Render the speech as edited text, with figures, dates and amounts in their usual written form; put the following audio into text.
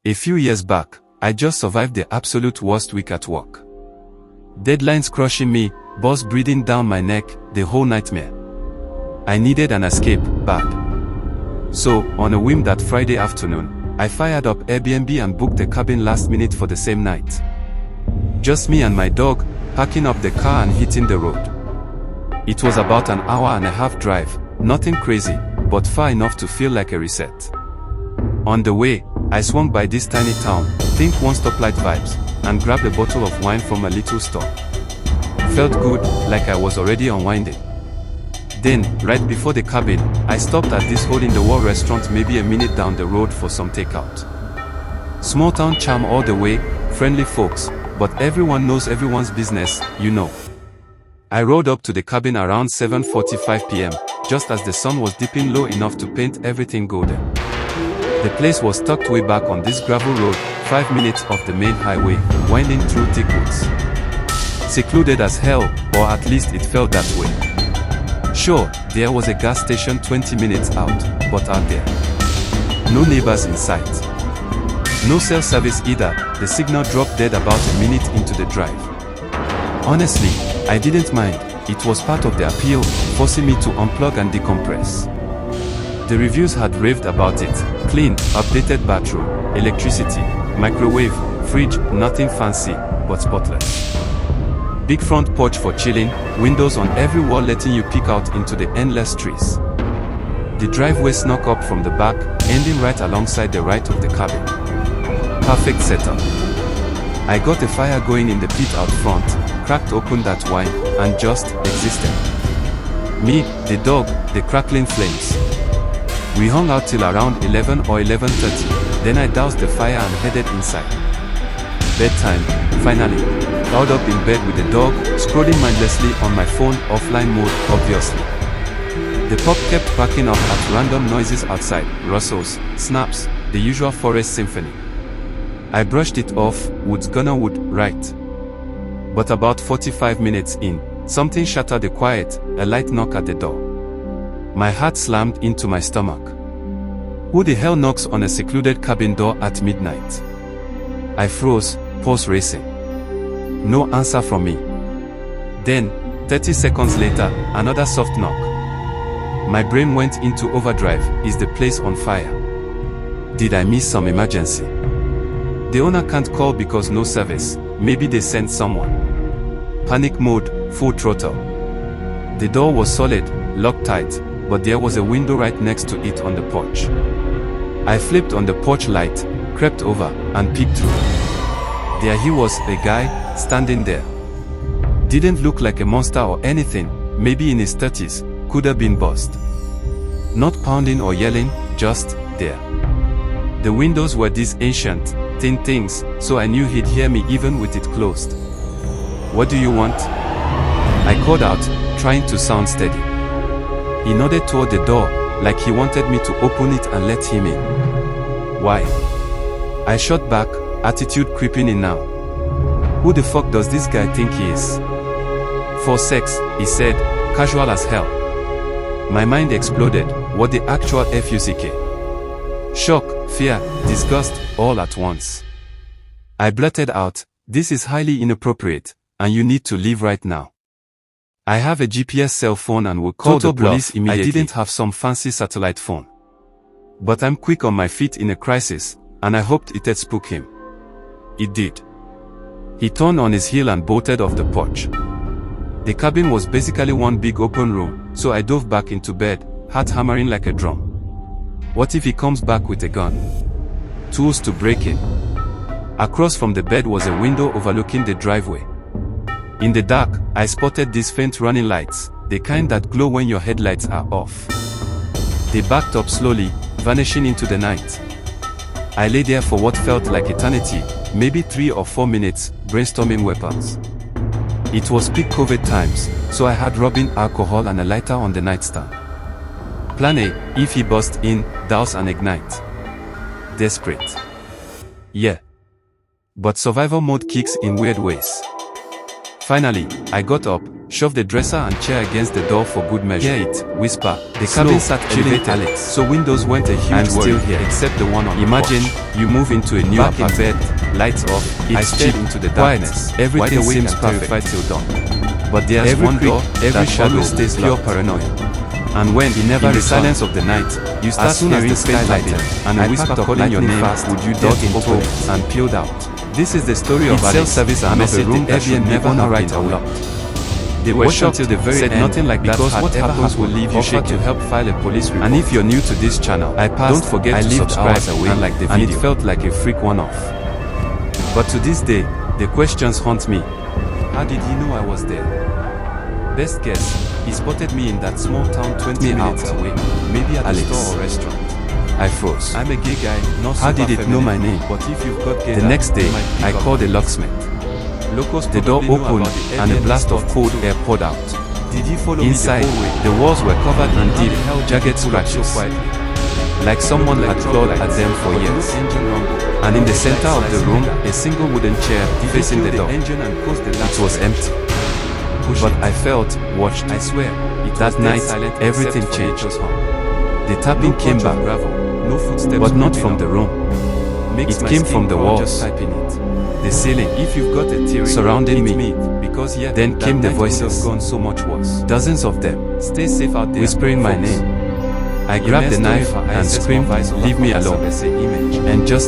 A few years back, I just survived the absolute worst week at work. Deadlines crushing me, boss breathing down my neck, the whole nightmare. I needed an escape, bad. So, on a whim that Friday afternoon, I fired up Airbnb and booked a cabin last minute for the same night. Just me and my dog, packing up the car and hitting the road. It was about an hour and a half drive, nothing crazy, but far enough to feel like a reset. On the way, I swung by this tiny town, think one stoplight vibes, and grabbed a bottle of wine from a little store. Felt good, like I was already unwinding. Then, right before the cabin, I stopped at this hole-in-the-wall restaurant maybe a minute down the road for some takeout. Small town charm all the way, friendly folks, but everyone knows everyone's business, you know. I rode up to the cabin around 7:45 p.m., just as the sun was dipping low enough to paint everything golden. The place was tucked way back on this gravel road, 5 minutes off the main highway, winding through thick woods. Secluded as hell, or at least it felt that way. Sure, there was a gas station 20 minutes out, but out there. No neighbors in sight. No cell service either, the signal dropped dead about a minute into the drive. Honestly, I didn't mind, it was part of the appeal, forcing me to unplug and decompress. The reviews had raved about it: clean, updated bathroom, electricity, microwave, fridge, nothing fancy, but spotless. Big front porch for chilling, windows on every wall letting you peek out into the endless trees. The driveway snuck up from the back, ending right alongside the right of the cabin. Perfect setup. I got a fire going in the pit out front, cracked open that wine, and just existed. Me, the dog, the crackling flames. We hung out till around 11 or 11:30, then I doused the fire and headed inside. Bedtime, finally. Curled up in bed with the dog, scrolling mindlessly on my phone, offline mode, obviously. The pup kept backing up at random noises outside, rustles, snaps, the usual forest symphony. I brushed it off, wood's gonna wood, right. But about 45 minutes in, something shattered the quiet, a light knock at the door. My heart slammed into my stomach. Who the hell knocks on a secluded cabin door at midnight? I froze, pulse racing. No answer from me. Then, 30 seconds later, another soft knock. My brain went into overdrive. Is the place on fire? Did I miss some emergency? The owner can't call because no service. Maybe they sent someone. Panic mode, full throttle. The door was solid, locked tight, but there was a window right next to it on the porch. I flipped on the porch light, crept over, and peeked through. There he was, a guy, standing there. Didn't look like a monster or anything, maybe in his 30s, could have been buzzed. Not pounding or yelling, just there. The windows were these ancient, thin things, so I knew he'd hear me even with it closed. What do you want? I called out, trying to sound steady. He nodded toward the door, like he wanted me to open it and let him in. Why? I shot back, attitude creeping in now. Who the fuck does this guy think he is? For sex, he said, casual as hell. My mind exploded, what the actual fuck? Shock, fear, disgust, all at once. I blurted out, this is highly inappropriate, and you need to leave right now. I have a GPS cell phone and will call the police immediately. I didn't have some fancy satellite phone. But I'm quick on my feet in a crisis, and I hoped it'd spook him. It did. He turned on his heel and bolted off the porch. The cabin was basically one big open room, so I dove back into bed, heart hammering like a drum. What if he comes back with a gun? Tools to break in. Across from the bed was a window overlooking the driveway. In the dark, I spotted these faint running lights, the kind that glow when your headlights are off. They backed up slowly, vanishing into the night. I lay there for what felt like eternity, maybe 3 or 4 minutes, brainstorming weapons. It was peak COVID times, so I had rubbing alcohol and a lighter on the nightstand. Plan A, if he busts in, douse and ignite. Desperate. Yeah. But survival mode kicks in weird ways. Finally, I got up, shoved the dresser and chair against the door for good measure. Hear it, whisper. The cabin sat elevated, so windows weren't a huge worry. I'm still here, except the one on Imagine the porch. You move into a new apartment, bed, lights off, I stared into the darkness. Everything seems terrified till dawn. But there's one door, every shadow stays pure paranoia. And when, in the silence of the night, you start hearing the sky lighten, and a whisper calling your name, would you dare open it, and peeled out. This is the story of self-service and of a room that should never write a lot. They were shocked till the very end, nothing like that because what happens will leave you shaken to help file a police report. And if you're new to this channel, don't forget to subscribe and like the video. And it felt like a freak one-off. But to this day, the questions haunt me. How did he know I was there? Best guess, he spotted me in that small town 20 minutes away, maybe at a store or restaurant. I froze. I'm a gay guy, not how did it know my name? But if you've got gay, the next day, I called a locksmith. The door opened and a blast of cold air poured out. Did he follow inside, the walls were covered in deep, jagged scratches, like someone had clawed at them for years. And in the center of the room, a single wooden chair facing the door. It was empty. But I felt, watched. I swear, that night, everything changed. The tapping came back, but not from the room. It came from the walls, the ceiling, surrounding me. Then came the voices, dozens of them, whispering my name. I grabbed the knife and screamed, "Leave me alone," and just